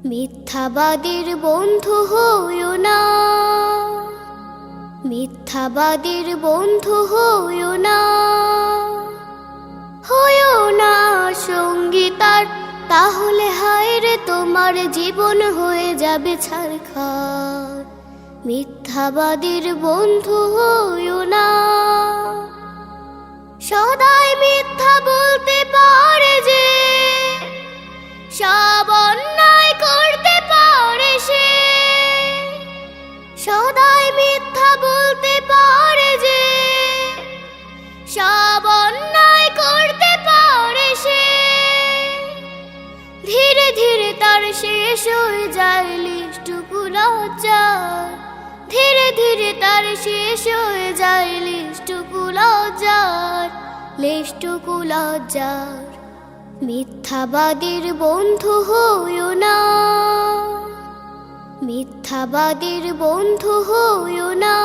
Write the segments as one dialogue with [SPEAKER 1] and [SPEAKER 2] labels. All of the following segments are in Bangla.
[SPEAKER 1] মিথ্যাবাদীর বন্ধু হইও না, মিথ্যাবাদীর বন্ধু হইও না, হইও না সঙ্গী তার, তাহলে হায় রে তোমার জীবন হয়ে যাবে ছারখার। মিথ্যাবাদীর বন্ধু হইও না, সদাই মিথ্যা বলতে পারে যে, সব অন্যায় করতে পারে সে। সদাই মিথ্যা বলতে পারে যে, সব অন্যায় করতে পারে সে। ধীরে ধীরে তার শেষ হয়ে যায় লিষ্টুকু লজ্জার, ধীরে ধীরে তার শেষ হয়ে যায় লিষ্টুকু লজ্জার, লিষ্টুকু লজ্জার। মিথ্যাবাদীর বন্ধু হইও না, মিথ্যাবাদীর বন্ধু হইও না।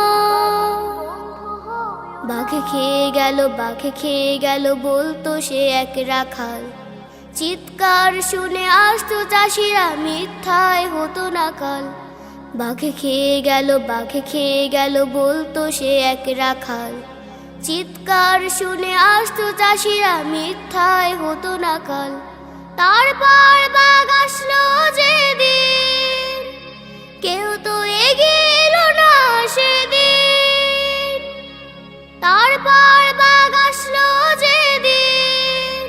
[SPEAKER 1] বাঘে খেয়ে গেল, বাঘে খেয়ে গেল বলতো সে এক রাখাল, চিৎকার শুনে আসতো চাষিরা, মিথ্যায় হতো না কাল। বাঘে খেয়ে গেল, বাঘে খেয়ে গেল বলতো সে এক রাখাল, চিৎকার শুনে আসতো চাষিরা, মিথ্যায় হতো না কাল। তারপর বাঘ আসলো যেদিন, কেউ তো এগিয়ে এলো না সেদিন। তারপর বাঘ আসলো যেদিন,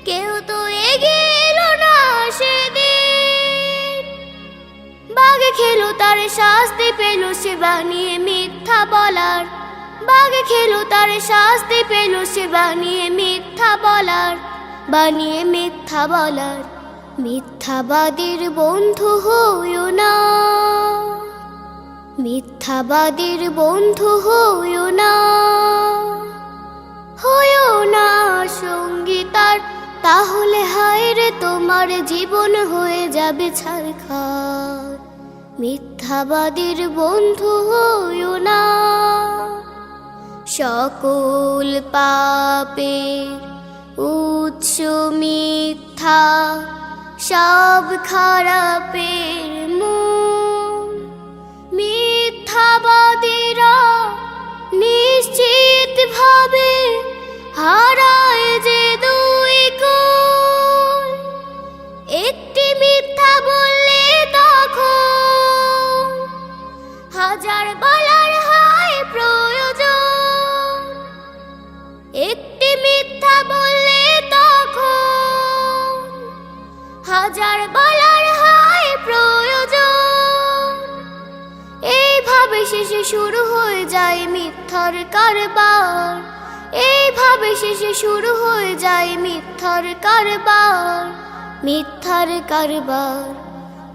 [SPEAKER 1] কেউ তো এগিয়ে এলো না সেদিন। বাঘ খেলো তার শাস্তি পেল সে বানিয়ে মিথ্যা বলার, বাঘ খেলো তার শাস্তি পেল সে বানিয়ে মিথ্যা বলার, বানিয়ে মিথ্যা বলার। মিথ্যাবাদীর বন্ধু হইও না, মিথ্যাবাদীর বন্ধু হইও না, হইও না সঙ্গী তার, তাহলে হায় রে তোমার জীবন হয়ে যাবে ছারখার। মিথ্যাবাদীর বন্ধু হইও না, সকল পাপের উৎস মিথ্যা, সব খারাপের মূল। মিথ্যাবাদীরা নিশ্চিত ভাবে হারায় যে দুই কুল। একটি মিথ্যা বললে তখন হাজার বলার হয় প্রয়োজন। একটি মিথ্যা বললে তখন হাজার বলার হয় প্রয়োজন। এইভাবে শেষে শুরু হয়ে যায় মিথ্যার কারবার, এইভাবে শেষে শুরু হয়ে যায় মিথ্যার কারবার, মিথ্যার কারবার,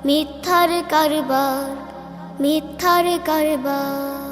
[SPEAKER 1] মিথ্যার কারবার, মিথ্যার কারবার।